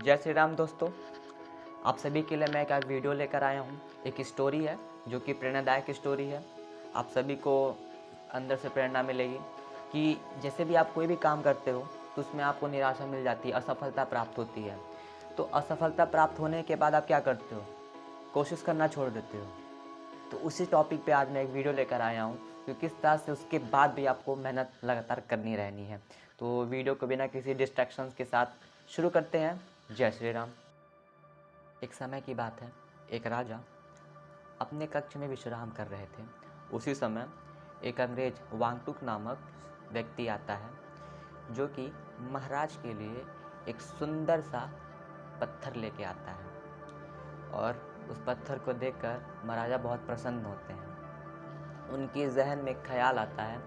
जय श्री राम दोस्तों, आप सभी के लिए मैं एक वीडियो लेकर आया हूँ। एक स्टोरी है जो कि प्रेरणादायक स्टोरी है। आप सभी को अंदर से प्रेरणा मिलेगी कि जैसे भी आप कोई भी काम करते हो तो उसमें आपको निराशा मिल जाती है, असफलता प्राप्त होती है। तो असफलता प्राप्त होने के बाद आप क्या करते हो? कोशिश करना छोड़ देते हो। तो उसी टॉपिक पे आज मैं एक वीडियो लेकर आया हूँ कि किस तरह से उसके बाद भी आपको मेहनत लगातार करनी रहनी है। तो वीडियो को बिना किसी डिस्ट्रैक्शंस के साथ शुरू करते हैं। जय श्री राम। एक समय की बात है, एक राजा अपने कक्ष में विश्राम कर रहे थे। उसी समय एक अंग्रेज वांगटुक नामक व्यक्ति आता है जो कि महाराज के लिए एक सुंदर सा पत्थर लेके आता है और उस पत्थर को देखकर महाराजा बहुत प्रसन्न होते हैं। उनके जहन में ख्याल आता है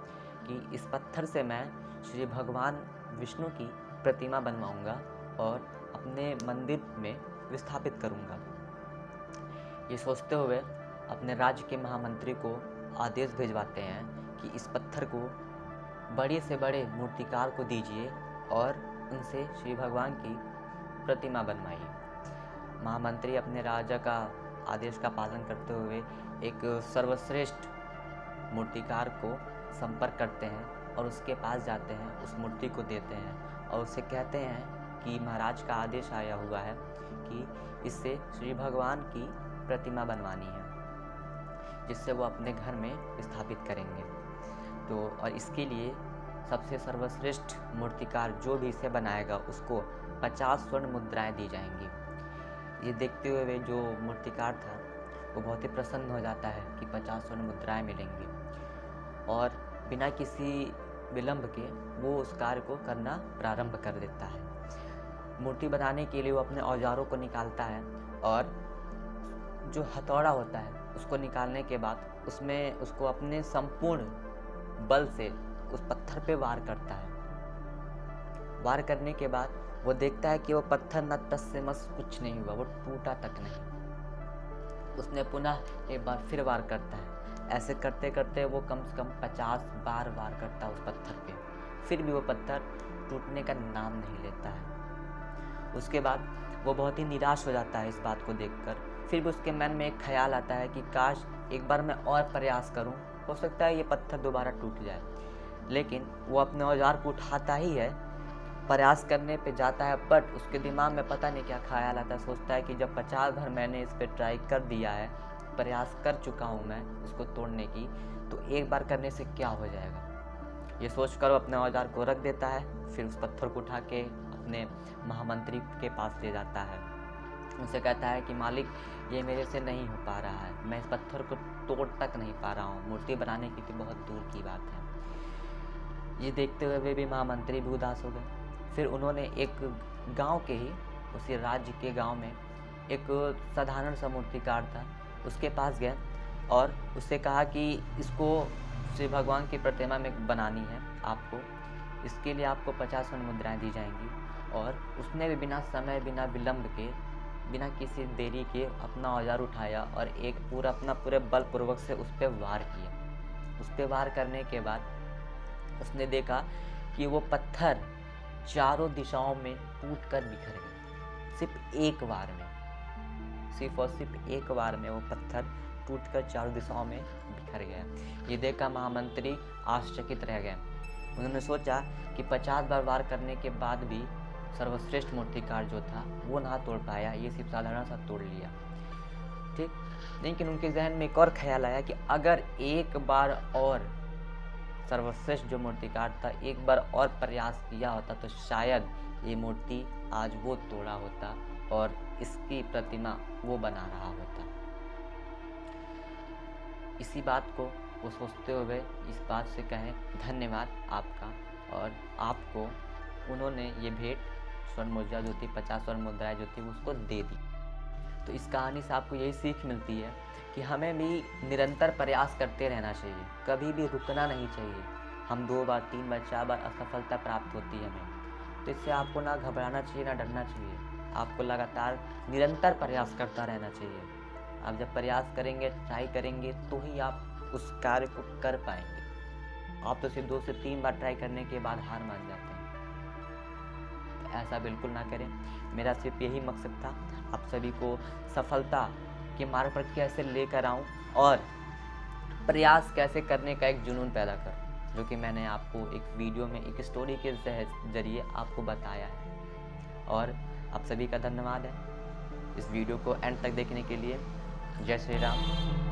कि इस पत्थर से मैं श्री भगवान विष्णु की प्रतिमा बनवाऊंगा और अपने मंदिर में विस्थापित करूंगा। ये सोचते हुए अपने राज्य के महामंत्री को आदेश भेजवाते हैं कि इस पत्थर को बड़े से बड़े मूर्तिकार को दीजिए और उनसे श्री भगवान की प्रतिमा बनवाइए। महामंत्री अपने राजा का आदेश का पालन करते हुए एक सर्वश्रेष्ठ मूर्तिकार को संपर्क करते हैं और उसके पास जाते हैं, उस मूर्ति को देते हैं और उससे कहते हैं कि महाराज का आदेश आया हुआ है कि इससे श्री भगवान की प्रतिमा बनवानी है जिससे वो अपने घर में स्थापित करेंगे। तो और इसके लिए सबसे सर्वश्रेष्ठ मूर्तिकार जो भी इसे बनाएगा उसको 50 स्वर्ण मुद्राएं दी जाएंगी। ये देखते हुए जो मूर्तिकार था वो बहुत ही प्रसन्न हो जाता है कि 50 स्वर्ण मुद्राएं मिलेंगी और बिना किसी विलंब के वो उस कार्य को करना प्रारंभ कर देता है। मूर्ति बनाने के लिए वो अपने औजारों को निकालता है और जो हथौड़ा होता है उसको निकालने के बाद उसमें उसको अपने संपूर्ण बल से उस पत्थर पे वार करता है। वार करने के बाद वो देखता है कि वो पत्थर न टस से मस कुछ नहीं हुआ, वो टूटा तक नहीं। उसने पुनः एक बार फिर वार करता है। ऐसे करते करते वो कम से कम 50 बार वार करता है उस पत्थर पे, फिर भी वो पत्थर टूटने का नाम नहीं लेता है। उसके बाद वो बहुत ही निराश हो जाता है इस बात को देखकर। फिर भी उसके मन में एक ख्याल आता है कि काश एक बार मैं और प्रयास करूं, हो सकता है ये पत्थर दोबारा टूट जाए। लेकिन वो अपने औजार को उठाता ही है, प्रयास करने पे जाता है, बट उसके दिमाग में पता नहीं क्या ख्याल आता है। सोचता है कि जब 50 बार मैंने इस पर ट्राई कर दिया है, प्रयास कर चुका हूँ मैं इसको तोड़ने की, तो एक बार करने से क्या हो जाएगा। ये सोचकर वो अपने औजार को रख देता है। फिर उस पत्थर को उठा के अपने महामंत्री के पास ले जाता है। उनसे कहता है कि मालिक, ये मेरे से नहीं हो पा रहा है, मैं इस पत्थर को तोड़ तक नहीं पा रहा हूँ, मूर्ति बनाने की तो बहुत दूर की बात है। ये देखते हुए भी महामंत्री भी उदास हो गए। फिर उन्होंने एक गांव के ही उसी राज्य के गांव में एक साधारण सा मूर्तिकार था, उसके पास गए और उससे कहा कि इसको श्री भगवान की प्रतिमा में बनानी है आपको, इसके लिए आपको 50 स्वर्ण मुद्राएं दी जाएंगी। और उसने भी बिना समय बिना विलंब के बिना किसी देरी के अपना औजार उठाया और एक अपना पूरे बलपूर्वक से उस पर वार किया। उस पर वार करने के बाद उसने देखा कि वो पत्थर चारों दिशाओं में टूटकर बिखर गया। सिर्फ एक बार में, सिर्फ और सिर्फ एक बार में वो पत्थर टूटकर चारों दिशाओं में बिखर गया। ये देखकर महामंत्री आश्चर्यचकित रह गए। उन्होंने सोचा कि 50 बार वार करने के बाद भी सर्वश्रेष्ठ मूर्तिकार जो था वो ना तोड़ पाया, ये सिर्फ साधारण सा तोड़ लिया। ठीक, लेकिन उनके जहन में एक और ख्याल आया कि अगर एक बार और सर्वश्रेष्ठ जो मूर्तिकार था एक बार और प्रयास किया होता तो शायद ये मूर्ति आज वो तोड़ा होता और इसकी प्रतिमा वो बना रहा होता। इसी बात को वो सोचते हुए इस बात से कहें धन्यवाद आपका, और आपको उन्होंने ये भेंट स्वर्ण मुद्रा जो थी, 50 स्वर्ण मुद्राएं जो थी उसको दे दी। तो इस कहानी से आपको यही सीख मिलती है कि हमें भी निरंतर प्रयास करते रहना चाहिए, कभी भी रुकना नहीं चाहिए। हम 2 बार 3 बार 4 बार असफलता प्राप्त होती है हमें, तो इससे आपको ना घबराना चाहिए ना डरना चाहिए। आपको लगातार निरंतर प्रयास करता रहना चाहिए। आप जब प्रयास करेंगे, ट्राई करेंगे, तो ही आप उस कार्य को कर पाएंगे। आप तो सिर्फ 2 से 3 बार ट्राई करने के बाद हार मान जाते हैं। ऐसा बिल्कुल ना करें। मेरा सिर्फ यही मकसद था, आप सभी को सफलता के मार्ग पर कैसे लेकर आऊं और प्रयास कैसे करने का एक जुनून पैदा करूं, जो कि मैंने आपको एक वीडियो में एक स्टोरी के ज़रिए आपको बताया है। और आप सभी का धन्यवाद है इस वीडियो को एंड तक देखने के लिए। जय श्री राम।